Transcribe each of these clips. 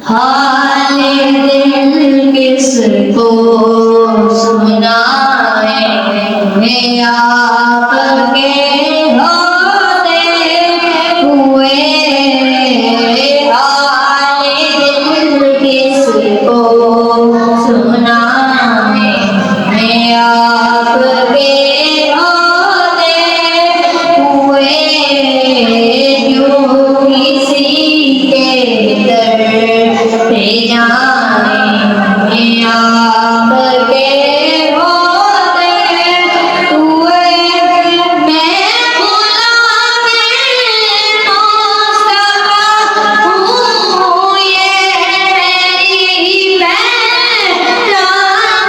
हाल दिल किसको सुनाए, आपके होते हुए। हाल दिल किसको सुनाए, आपके होते हुए। जो किसी के दर पे जाए, आपके होते हुए। मैं गुलाम मुस्तफा हूँ, ये मेरी पहचान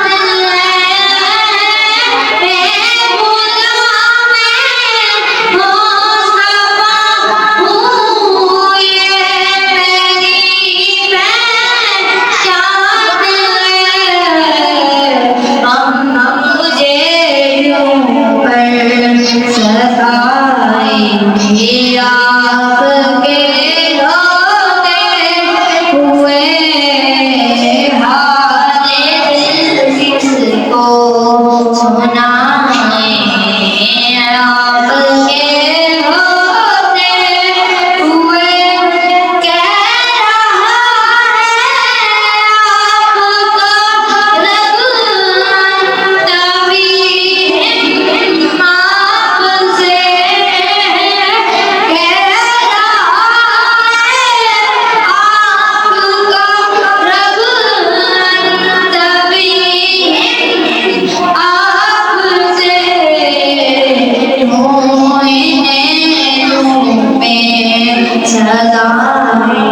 है। मैं गुलाम मुस्तफा हूँ, ये मेरी पहचान है। मुझे यूं पर सताए, आपके होते हुए। हाल दिल किसको सुनाए, आपके होते हुए। कह रहा है आपको रब, तभी आपसे कह रहा है आपको रब, तभी आपसे। मोइने में सदाएं